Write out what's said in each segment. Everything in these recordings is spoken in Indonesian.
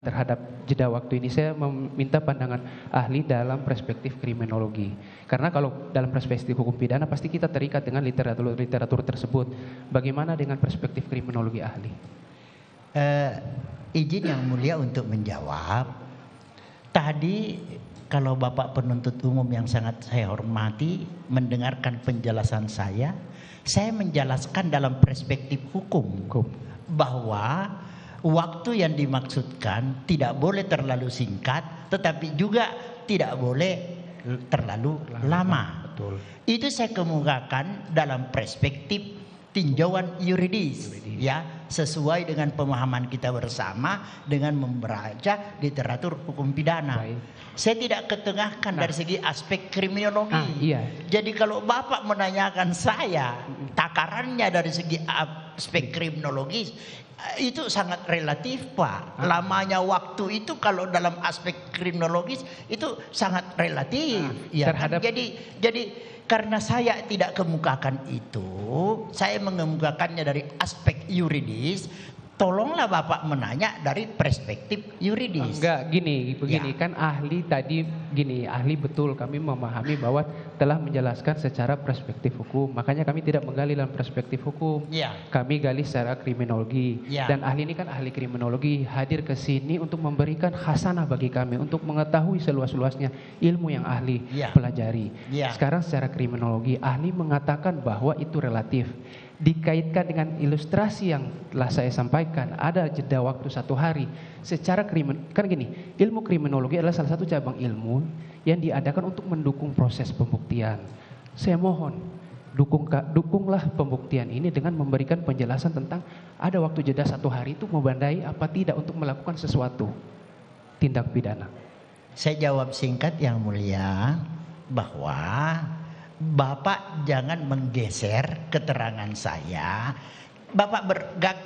terhadap jeda waktu ini, saya meminta pandangan ahli dalam perspektif kriminologi. Karena kalau dalam perspektif hukum pidana pasti kita terikat dengan literatur tersebut. Bagaimana dengan perspektif kriminologi ahli? Izin yang mulia untuk menjawab. Tadi kalau Bapak penuntut umum yang sangat saya hormati mendengarkan penjelasan saya menjelaskan dalam perspektif hukum. Bahwa waktu yang dimaksudkan tidak boleh terlalu singkat, tetapi juga tidak boleh terlalu lama. Betul. Itu saya kemukakan dalam perspektif tinjauan yuridis, ya, sesuai dengan pemahaman kita bersama dengan membaca literatur hukum pidana. Baik. Saya tidak ketengahkan dari segi aspek kriminologi. Iya. Jadi kalau Bapak menanyakan saya takarannya dari segi aspek kriminologis, itu sangat relatif, Pak. Lamanya waktu itu kalau dalam aspek kriminologis itu sangat relatif. Ya, terhadap... Jadi karena saya tidak kemukakan itu, saya mengemukakannya dari aspek yuridis. Tolonglah Bapak menanya dari perspektif yuridis. Enggak, begini kan ahli tadi gini, ahli betul kami memahami bahwa telah menjelaskan secara perspektif hukum. Makanya kami tidak menggali dalam perspektif hukum. Ya. Kami gali secara kriminologi. Ya. Dan ahli ini kan ahli kriminologi hadir ke sini untuk memberikan khasanah bagi kami untuk mengetahui seluas-luasnya ilmu yang ahli pelajari. Ya. Sekarang secara kriminologi ahli mengatakan bahwa itu relatif. Dikaitkan dengan ilustrasi yang telah saya sampaikan, ada jeda waktu 1 hari. Secara kan gini, ilmu kriminologi adalah salah satu cabang ilmu yang diadakan untuk mendukung proses pembuktian. Saya mohon, dukunglah pembuktian ini dengan memberikan penjelasan tentang ada waktu jeda 1 hari itu membandai apa tidak untuk melakukan sesuatu tindak pidana. Saya jawab singkat yang mulia bahwa Bapak jangan menggeser keterangan saya.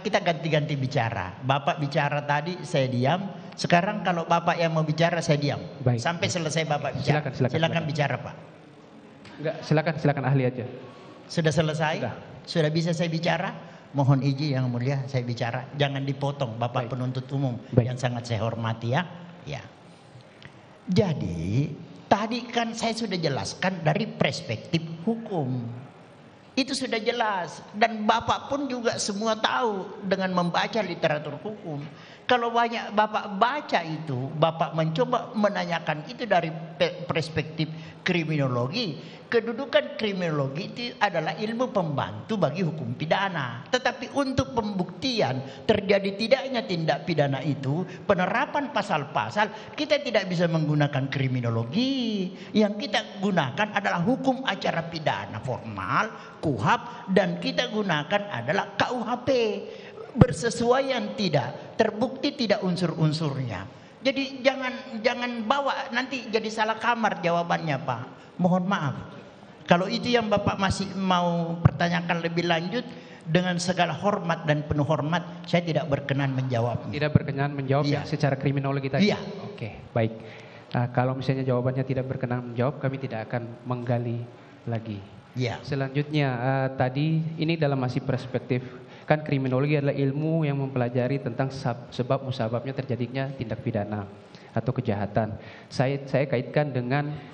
Kita ganti-ganti bicara. Bapak bicara tadi, saya diam. Sekarang kalau Bapak yang mau bicara, saya diam. Baik. Sampai selesai Bapak bicara. Silakan bicara, Pak. Enggak, silakan ahli aja. Sudah selesai? Sudah bisa saya bicara? Mohon izin yang mulia, saya bicara. Jangan dipotong, Bapak penuntut umum yang sangat saya hormati, ya. Ya. Jadi tadi kan saya sudah jelaskan dari perspektif hukum. Itu sudah jelas. Dan Bapak pun juga semua tahu dengan membaca literatur hukum. Kalau banyak Bapak baca itu, Bapak mencoba menanyakan itu dari perspektif kriminologi. Kedudukan kriminologi itu adalah ilmu pembantu bagi hukum pidana. Tetapi untuk pembuktian terjadi tidaknya tindak pidana itu, penerapan pasal-pasal, kita tidak bisa menggunakan kriminologi. Yang kita gunakan adalah hukum acara pidana formal, KUHP, dan kita gunakan adalah KUHP. Bersesuaian tidak, terbukti tidak unsur-unsurnya. Jadi jangan bawa nanti jadi salah kamar jawabannya, Pak. Mohon maaf. Kalau itu yang Bapak masih mau pertanyakan lebih lanjut, dengan segala hormat dan penuh hormat, saya tidak berkenan menjawab. Tidak berkenan menjawab yang secara kriminologi tadi? Iya. Oke, baik. Nah, kalau misalnya jawabannya tidak berkenan menjawab, kami tidak akan menggali lagi. Iya. Selanjutnya, tadi ini dalam masih perspektif, kan kriminologi adalah ilmu yang mempelajari tentang sebab musababnya terjadinya tindak pidana atau kejahatan. Saya kaitkan dengan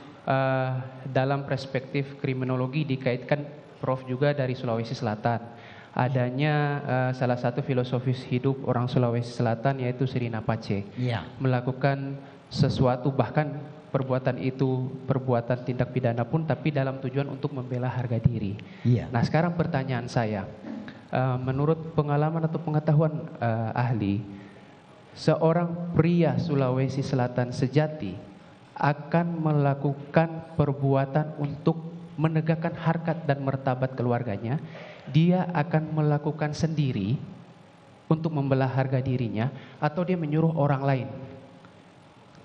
dalam perspektif kriminologi dikaitkan Prof juga dari Sulawesi Selatan. Adanya salah satu filosofis hidup orang Sulawesi Selatan yaitu Sirina Pace. Melakukan sesuatu, bahkan perbuatan itu perbuatan tindak pidana pun, tapi dalam tujuan untuk membela harga diri. Nah, sekarang pertanyaan saya, menurut pengalaman atau pengetahuan ahli, seorang pria Sulawesi Selatan sejati akan melakukan perbuatan untuk menegakkan harkat dan martabat keluarganya. Dia akan melakukan sendiri untuk membela harga dirinya, atau dia menyuruh orang lain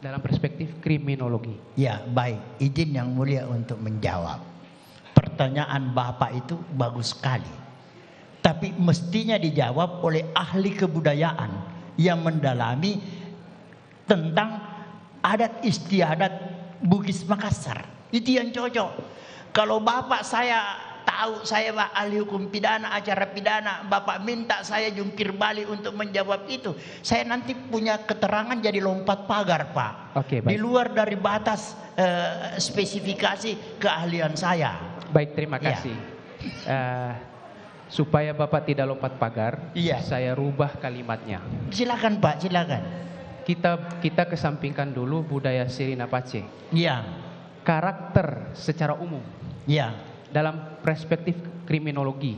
dalam perspektif kriminologi. Ya, baik. Izin yang mulia untuk menjawab. Pertanyaan Bapak itu bagus sekali. Tapi mestinya dijawab oleh ahli kebudayaan yang mendalami tentang adat istiadat Bugis Makassar. Itu yang cocok. Kalau Bapak saya tahu saya Pak ahli hukum pidana, acara pidana, Bapak minta saya jungkir balik untuk menjawab itu, saya nanti punya keterangan jadi lompat pagar Pak. Oke, Di baik. luar dari batas spesifikasi keahlian saya. Baik, terima Iya. kasih. Supaya Bapak tidak lompat pagar, Iya. saya rubah kalimatnya. Silakan Pak, silakan. Kita kesampingkan dulu budaya Sirina Pace. Iya, Karakter secara umum iya, dalam perspektif kriminologi,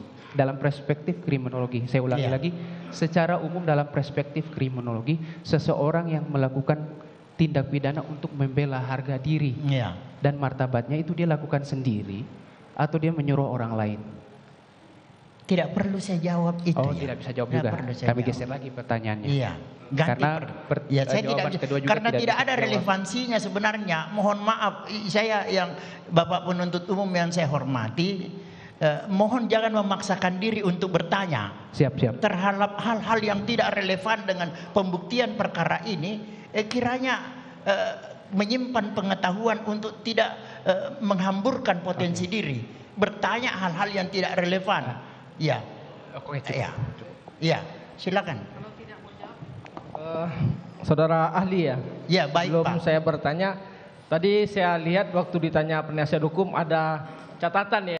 saya ulangi Iya. lagi, secara umum dalam perspektif kriminologi, seseorang yang melakukan tindak pidana untuk membela harga diri iya. dan martabatnya itu dia lakukan sendiri atau dia menyuruh orang lain. Tidak perlu saya jawab itu. Oh, ya. tidak bisa jawab Tidak juga. perlu saya Kami jawab. geser lagi pertanyaannya. Iya. Ganti Karena ya, saya tidak jawaban bisa, kedua juga karena tidak bisa ada dijawab. relevansinya sebenarnya. Mohon maaf, saya yang Bapak penuntut umum yang saya hormati, mohon jangan memaksakan diri untuk bertanya Siap. terhadap hal-hal yang tidak relevan dengan pembuktian perkara ini. Kiranya menyimpan pengetahuan untuk tidak menghamburkan potensi diri, bertanya hal-hal yang tidak relevan. Ya, Oke, ya, ya, silakan. Saudara ahli ya, Ya, baik sebelum Pak. saya bertanya, tadi saya lihat waktu ditanya penasihat hukum ada catatan ya.